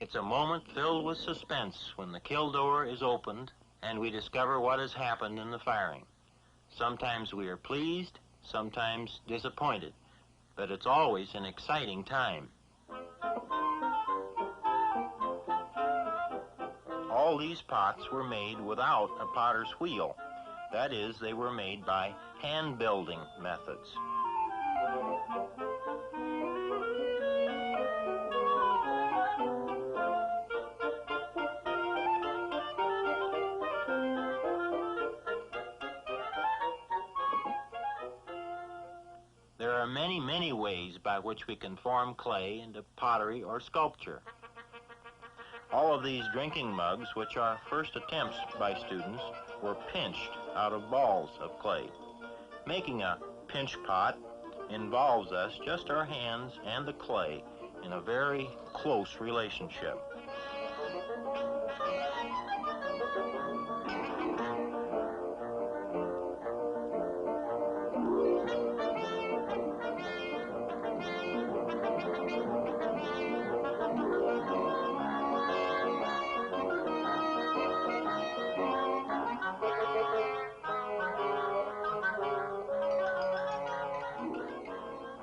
It's a moment filled with suspense when the kill door is opened and we discover what has happened in the firing. Sometimes we are pleased, sometimes disappointed, but it's always an exciting time. All these pots were made without a potter's wheel. That is, they were made by hand-building methods. There are many ways by which we can form clay into pottery or sculpture. All of these drinking mugs, which are first attempts by students, were pinched out of balls of clay. Making a pinch pot involves us, just our hands and the clay, in a very close relationship.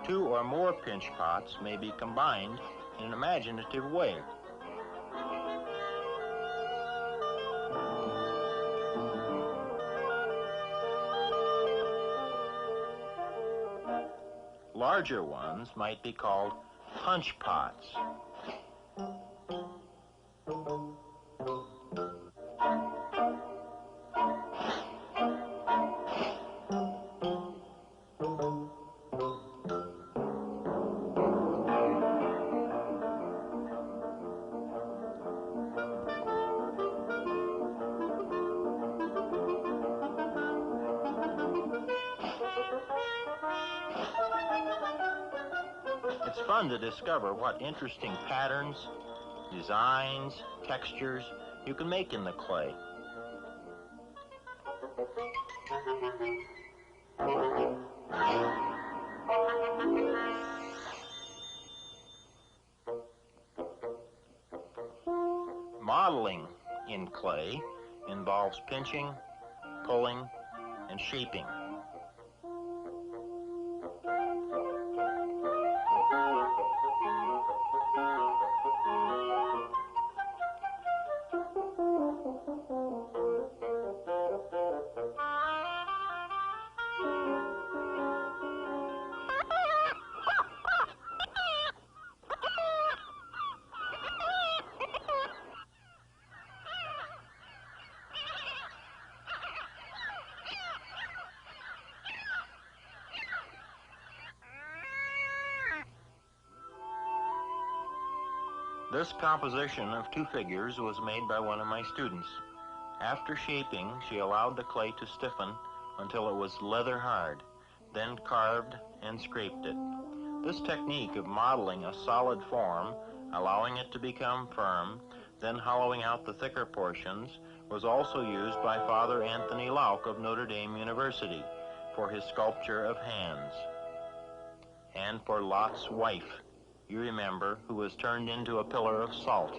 Two or more pinch pots may be combined in an imaginative way. Larger ones might be called punch pots. It's fun to discover what interesting patterns, designs, textures you can make in the clay. Modeling in clay involves pinching, pulling, and shaping. This composition of two figures was made by one of my students. After shaping, she allowed the clay to stiffen until it was leather hard, then carved and scraped it. This technique of modeling a solid form, allowing it to become firm, then hollowing out the thicker portions, was also used by Father Anthony Lauk of Notre Dame University for his sculpture of hands, and for Lot's wife, you remember, who was turned into a pillar of salt.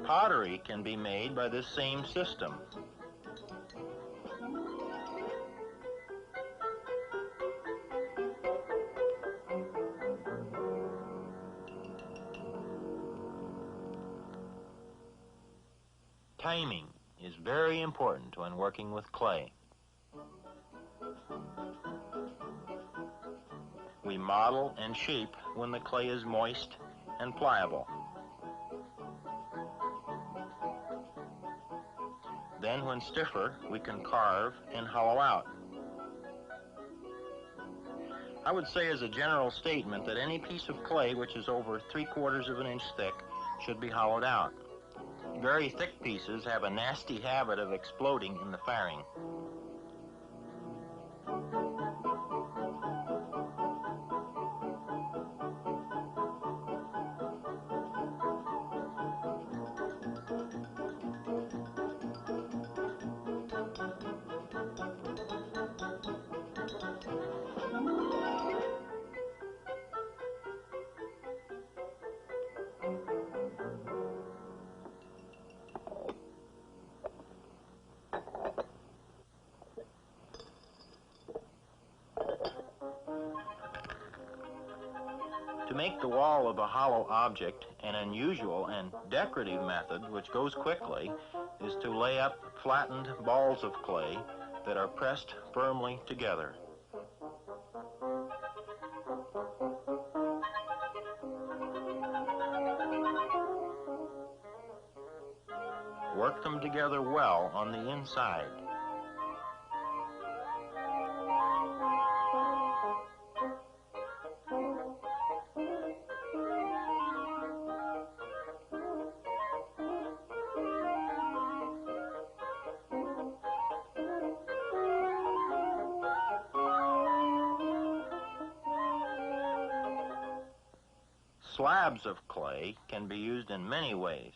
Pottery can be made by this same system. Timing is very important when working with clay. We model and shape when the clay is moist and pliable. Then, when stiffer, we can carve and hollow out. I would say as a general statement that any piece of clay which is over 3/4 of an inch thick should be hollowed out. Very thick pieces have a nasty habit of exploding in the firing. To make the wall of a hollow object, an unusual and decorative method which goes quickly is to lay up flattened balls of clay that are pressed firmly together. Work them together well on the inside. Slabs of clay can be used in many ways.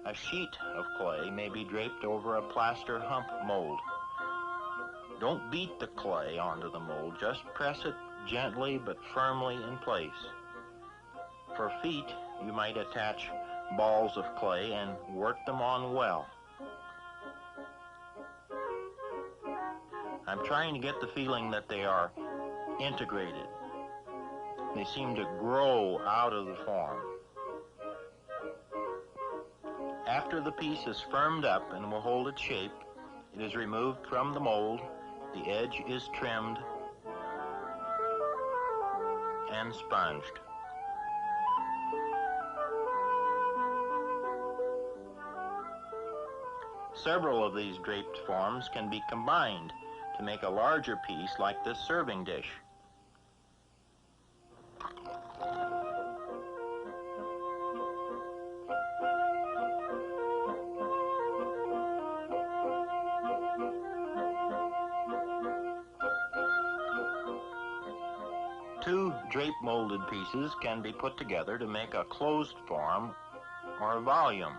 A sheet of clay may be draped over a plaster hump mold. Don't beat the clay onto the mold, just press it gently but firmly in place. For feet, you might attach balls of clay and work them on well. I'm trying to get the feeling that they are integrated. They seem to grow out of the form. After the piece is firmed up and will hold its shape, it is removed from the mold, the edge is trimmed and sponged. Several of these draped forms can be combined to make a larger piece like this serving dish. Two drape molded pieces can be put together to make a closed form or a volume.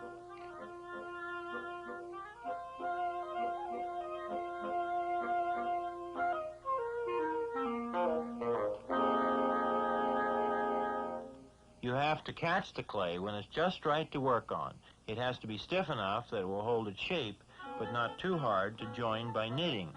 You have to catch the clay when it's just right to work on. It has to be stiff enough that it will hold its shape, but not too hard to join by knitting.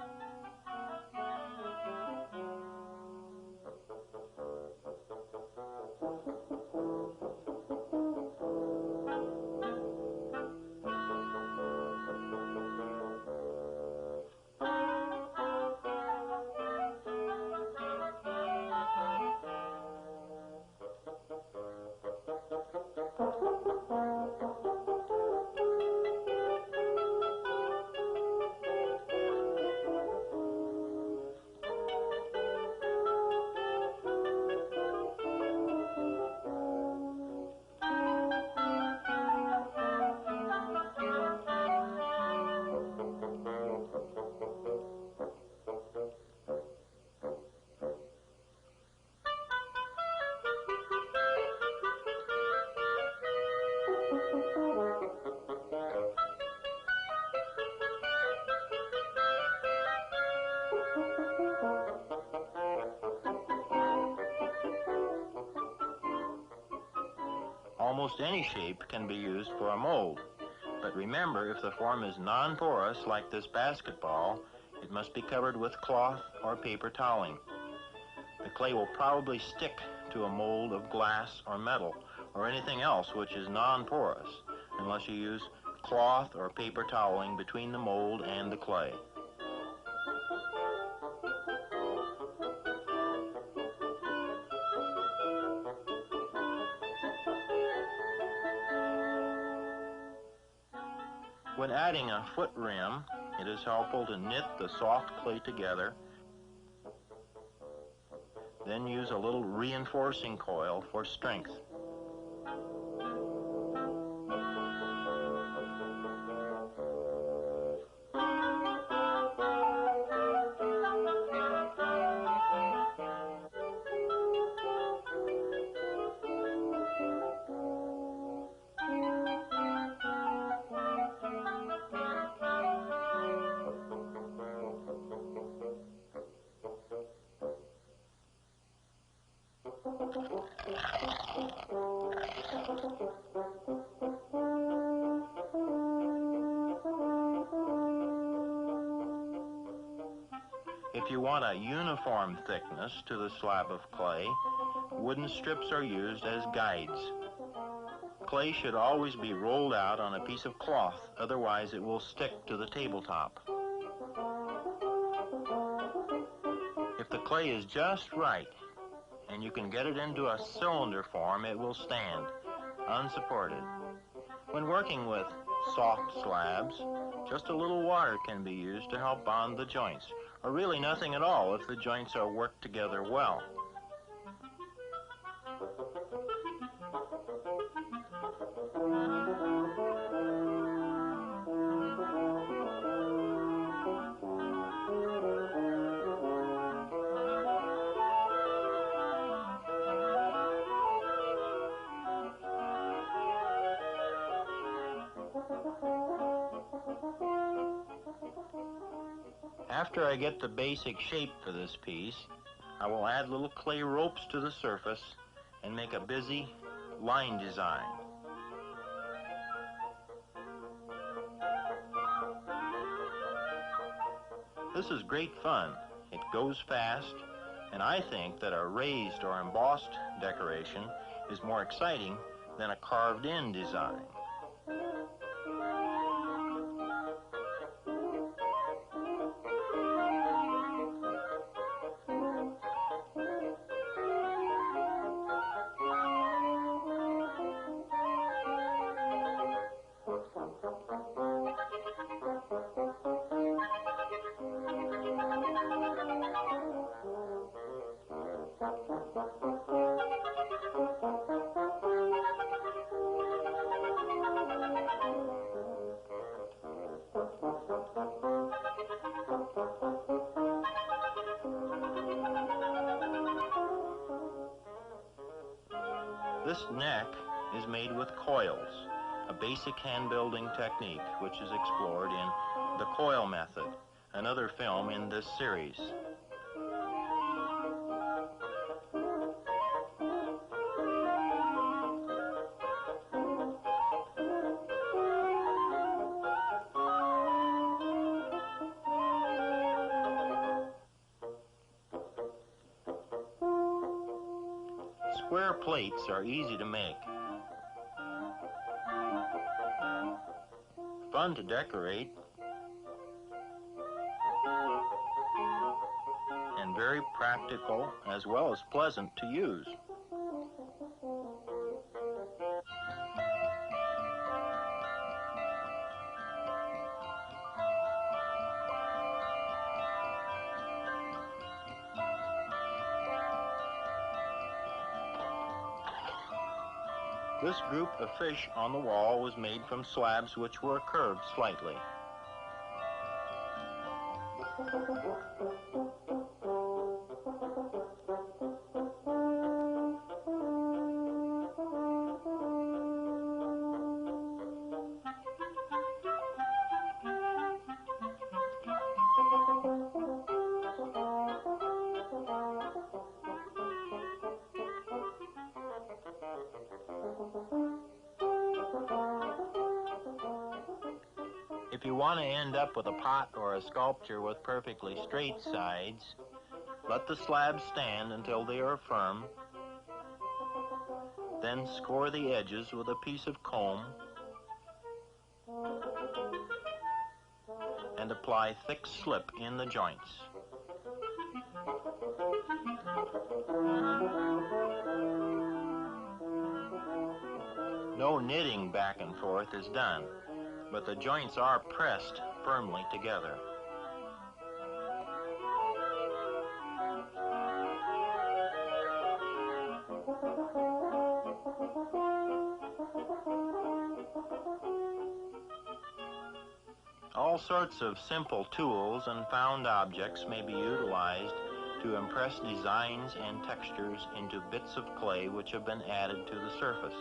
Almost any shape can be used for a mold, but remember, if the form is non-porous like this basketball, it must be covered with cloth or paper toweling. The clay will probably stick to a mold of glass or metal or anything else which is non-porous unless you use cloth or paper toweling between the mold and the clay. When adding a foot rim, it is helpful to knit the soft clay together, then use a little reinforcing coil for strength. If you want a uniform thickness to the slab of clay, wooden strips are used as guides. Clay should always be rolled out on a piece of cloth, otherwise it will stick to the tabletop. If the clay is just right, and you can get it into a cylinder form, it will stand, unsupported. When working with soft slabs, just a little water can be used to help bond the joints, or really nothing at all if the joints are worked together well. After I get the basic shape for this piece, I will add little clay ropes to the surface and make a busy line design. This is great fun. It goes fast, and I think that a raised or embossed decoration is more exciting than a carved-in design. This neck is made with coils, a basic hand-building technique which is explored in The Coil Method, another film in this series. Square plates are easy to make, fun to decorate, and very practical as well as pleasant to use. This group of fish on the wall was made from slabs which were curved slightly. If you want to end up with a pot or a sculpture with perfectly straight sides, let the slabs stand until they are firm, then score the edges with a piece of comb and apply thick slip in the joints. No knitting back and forth is done, but the joints are pressed firmly together. All sorts of simple tools and found objects may be utilized to impress designs and textures into bits of clay which have been added to the surface.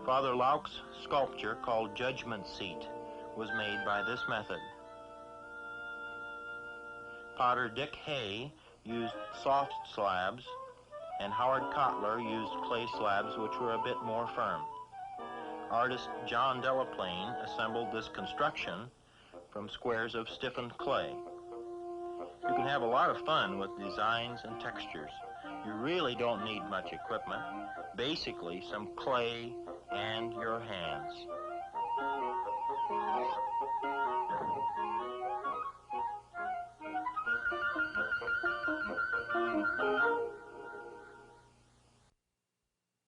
Father Lauk's sculpture called Judgment Seat was made by this method. Potter Dick Hay used soft slabs, and Howard Kotler used clay slabs which were a bit more firm. Artist John Delaplane assembled this construction from squares of stiffened clay. You can have a lot of fun with designs and textures. You really don't need much equipment. Basically, some clay and your hands.